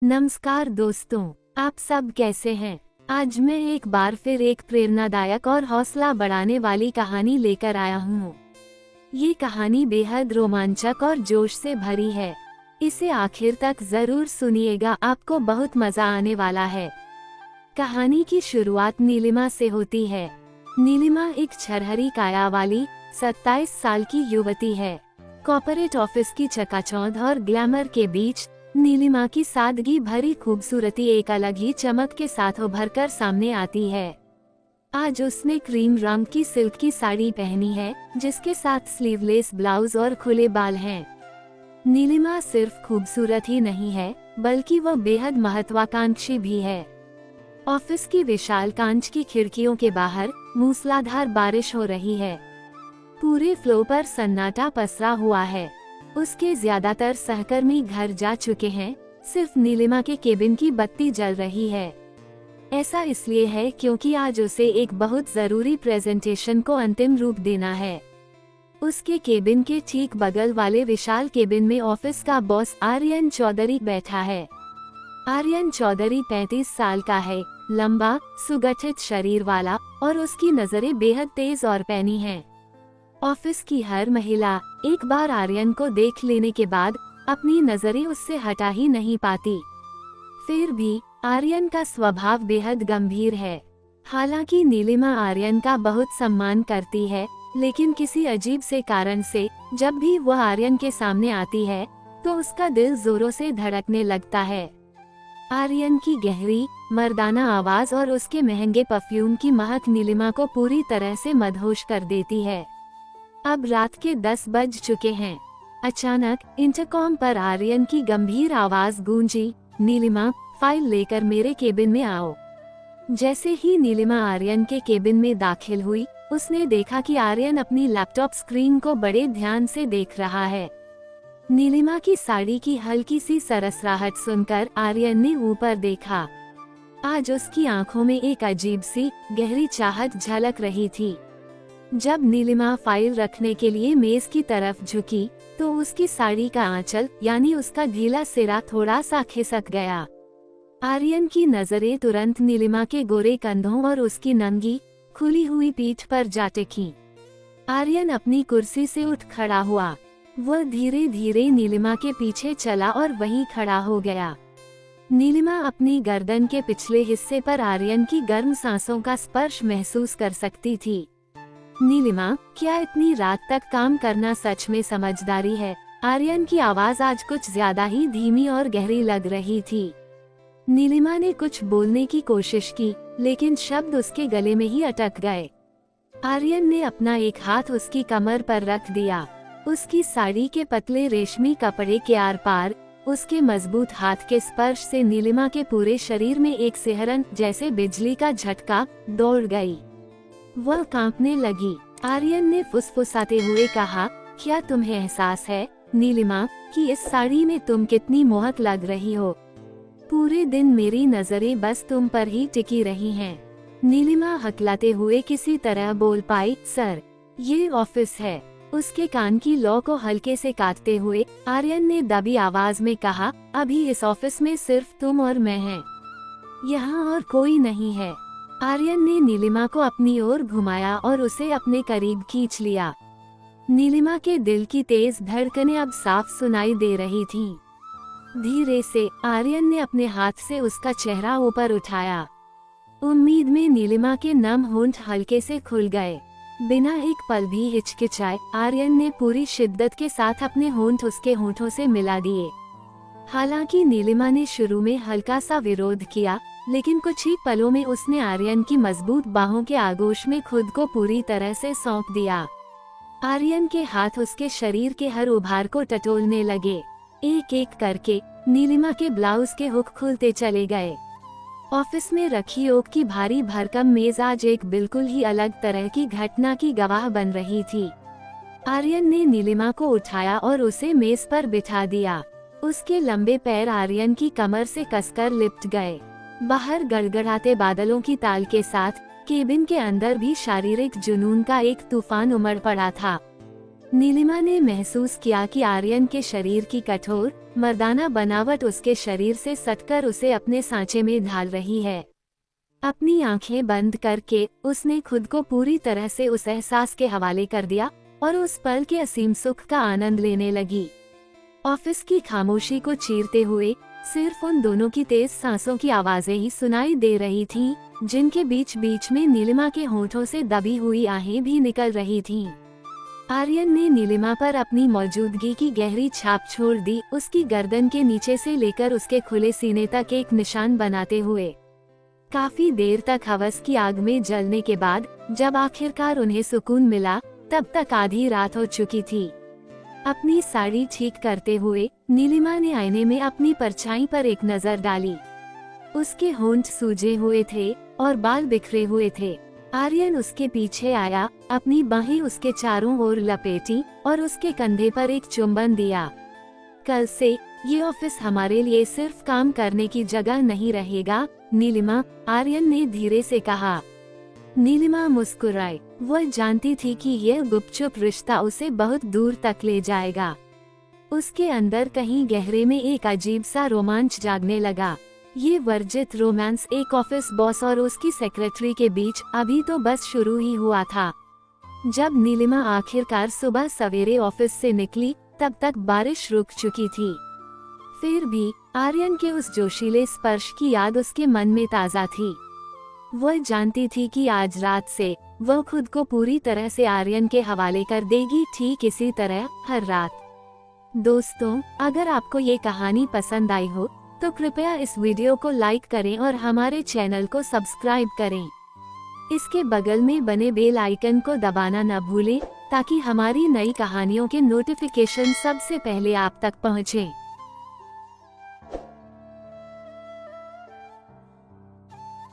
नमस्कार दोस्तों, आप सब कैसे हैं? आज मैं एक बार फिर एक प्रेरणादायक और हौसला बढ़ाने वाली कहानी लेकर आया हूँ। ये कहानी बेहद रोमांचक और जोश से भरी है। इसे आखिर तक जरूर सुनिएगा, आपको बहुत मजा आने वाला है। कहानी की शुरुआत नीलिमा से होती है। नीलिमा एक छरहरी काया वाली 27 साल की युवती है। कॉर्पोरेट ऑफिस की चकाचौंध और ग्लैमर के बीच नीलिमा की सादगी भरी खूबसूरती एक अलग ही चमक के साथ उभर कर सामने आती है। आज उसने क्रीम रंग की सिल्क की साड़ी पहनी है, जिसके साथ स्लीवलेस ब्लाउज और खुले बाल हैं। नीलिमा सिर्फ खूबसूरत ही नहीं है, बल्कि वह बेहद महत्वाकांक्षी भी है। ऑफिस की विशाल कांच की खिड़कियों के बाहर मूसलाधार बारिश हो रही है। पूरे फ्लोर पर सन्नाटा पसरा हुआ है। उसके ज्यादातर सहकर्मी घर जा चुके हैं, सिर्फ नीलिमा के केबिन की बत्ती जल रही है। ऐसा इसलिए है क्योंकि आज उसे एक बहुत जरूरी प्रेजेंटेशन को अंतिम रूप देना है। उसके केबिन के ठीक बगल वाले विशाल केबिन में ऑफिस का बॉस आर्यन चौधरी बैठा है। आर्यन चौधरी 35 साल का है, लंबा, सुगठित शरीर वाला, और उसकी नजरें बेहद तेज और पैनी हैं। ऑफिस की हर महिला एक बार आर्यन को देख लेने के बाद अपनी नजरें उससे हटा ही नहीं पाती। फिर भी आर्यन का स्वभाव बेहद गंभीर है। हालांकि नीलिमा आर्यन का बहुत सम्मान करती है, लेकिन किसी अजीब से कारण से जब भी वह आर्यन के सामने आती है तो उसका दिल जोरों से धड़कने लगता है। आर्यन की गहरी, मर्दाना आवाज और उसके महंगे परफ्यूम की महक नीलिमा को पूरी तरह से मदहोश कर देती है। अब रात के 10 बज चुके हैं। अचानक इंटरकॉम पर आर्यन की गंभीर आवाज गूंजी, नीलिमा, फाइल लेकर मेरे केबिन में आओ। जैसे ही नीलिमा आर्यन के केबिन में दाखिल हुई, उसने देखा कि आर्यन अपनी लैपटॉप स्क्रीन को बड़े ध्यान से देख रहा है। नीलिमा की साड़ी की हल्की सी सरसराहट सुनकर आर्यन ने ऊपर देखा। आज उसकी आंखों में एक अजीब सी गहरी चाहत झलक रही थी। जब नीलिमा फाइल रखने के लिए मेज की तरफ झुकी, तो उसकी साड़ी का आंचल यानी उसका ढीला सिरा थोड़ा सा खिसक गया। आर्यन की नजरें तुरंत नीलिमा के गोरे कंधों और उसकी नंगी, खुली हुई पीठ पर जा टिकी। आर्यन अपनी कुर्सी से उठ खड़ा हुआ। वह धीरे धीरे नीलिमा के पीछे चला और वहीं खड़ा हो गया। नीलिमा अपनी गर्दन के पिछले हिस्से पर आर्यन की गर्म सांसों का स्पर्श महसूस कर सकती थी। नीलिमा, क्या इतनी रात तक काम करना सच में समझदारी है? आर्यन की आवाज आज कुछ ज्यादा ही धीमी और गहरी लग रही थी। नीलिमा ने कुछ बोलने की कोशिश की, लेकिन शब्द उसके गले में ही अटक गए। आर्यन ने अपना एक हाथ उसकी कमर पर रख दिया। उसकी साड़ी के पतले रेशमी कपड़े के आर पार उसके मजबूत हाथ के स्पर्श से नीलिमा के पूरे शरीर में एक सिहरन जैसे बिजली का झटका दौड़ गई। वह कांपने लगी। आर्यन ने फुसफुसाते हुए कहा, क्या तुम्हें एहसास है, नीलिमा, कि इस साड़ी में तुम कितनी मोहक लग रही हो? पूरे दिन मेरी नजरें बस तुम पर ही टिकी रही हैं। नीलिमा हकलाते हुए किसी तरह बोल पाई, सर, ये ऑफिस है। उसके कान की लौ को हल्के से काटते हुए आर्यन ने दबी आवाज में कहा, अभी इस ऑफिस में सिर्फ तुम और मैं हैं। यहाँ और कोई नहीं है। आर्यन ने नीलिमा को अपनी ओर घुमाया और उसे अपने करीब खींच लिया। नीलिमा के दिल की तेज धड़कनें अब साफ सुनाई दे रही थीं। धीरे से आर्यन ने अपने हाथ से उसका चेहरा ऊपर उठाया। उम्मीद में नीलिमा के नम होंठ हल्के से खुल गए। बिना एक पल भी हिचकिचाए आर्यन ने पूरी शिद्दत के साथ अपने होंठ उसके होंठों से मिला दिए। हालांकि नीलिमा ने शुरू में हल्का सा विरोध किया, लेकिन कुछ ही पलों में उसने आर्यन की मजबूत बाहों के आगोश में खुद को पूरी तरह से सौंप दिया। आर्यन के हाथ उसके शरीर के हर उभार को टटोलने लगे। एक एक करके नीलिमा के ब्लाउज के हुक खुलते चले गए। ऑफिस में रखी ओक की भारी भरकम मेज आज एक बिल्कुल ही अलग तरह की घटना की गवाह बन रही थी। आर्यन ने नीलिमा को उठाया और उसे मेज पर बिठा दिया। उसके लंबे पैर आर्यन की कमर से कसकर लिपट गए। बाहर गड़गड़ाते बादलों की ताल के साथ केबिन के अंदर भी शारीरिक जुनून का एक तूफान उमड़ पड़ा था। नीलिमा ने महसूस किया कि आर्यन के शरीर की कठोर मर्दाना बनावट उसके शरीर से सटकर उसे अपने सांचे में ढाल रही है। अपनी आंखें बंद करके उसने खुद को पूरी तरह से उस एहसास के हवाले कर दिया और उस पल के असीम सुख का आनंद लेने लगी। ऑफिस की खामोशी को चीरते हुए सिर्फ उन दोनों की तेज सांसों की आवाजें ही सुनाई दे रही थीं, जिनके बीच बीच में नीलिमा के होठों से दबी हुई आहें भी निकल रही थीं। आर्यन ने नीलिमा पर अपनी मौजूदगी की गहरी छाप छोड़ दी, उसकी गर्दन के नीचे से लेकर उसके खुले सीने तक एक निशान बनाते हुए। काफी देर तक हवस की आग में जलने के बाद जब आखिरकार उन्हें सुकून मिला, तब तक आधी रात हो चुकी थी। अपनी साड़ी ठीक करते हुए नीलिमा ने आईने में अपनी परछाई पर एक नजर डाली। उसके होंठ सूजे हुए थे और बाल बिखरे हुए थे। आर्यन उसके पीछे आया, अपनी बाहें उसके चारों ओर लपेटी और उसके कंधे पर एक चुंबन दिया। कल से ये ऑफिस हमारे लिए सिर्फ काम करने की जगह नहीं रहेगा, नीलिमा, आर्यन ने धीरे से कहा। नीलिमा मुस्कुराई। वह जानती थी कि यह गुपचुप रिश्ता उसे बहुत दूर तक ले जाएगा। उसके अंदर कहीं गहरे में एक अजीब सा रोमांच जागने लगा। ये वर्जित रोमांस एक ऑफिस बॉस और उसकी सेक्रेटरी के बीच अभी तो बस शुरू ही हुआ था। जब नीलिमा आखिरकार सुबह सवेरे ऑफिस से निकली, तब तक बारिश रुक चुकी थी। फिर भी आर्यन के उस जोशीले स्पर्श की याद उसके मन में ताज़ा थी। वह जानती थी कि आज रात से वह खुद को पूरी तरह से आर्यन के हवाले कर देगी, ठीक इसी तरह हर रात। दोस्तों, अगर आपको ये कहानी पसंद आई हो तो कृपया इस वीडियो को लाइक करें और हमारे चैनल को सब्सक्राइब करें। इसके बगल में बने बेल आइकन को दबाना न भूलें ताकि हमारी नई कहानियों के नोटिफिकेशन सबसे पहले आप तक पहुँचे।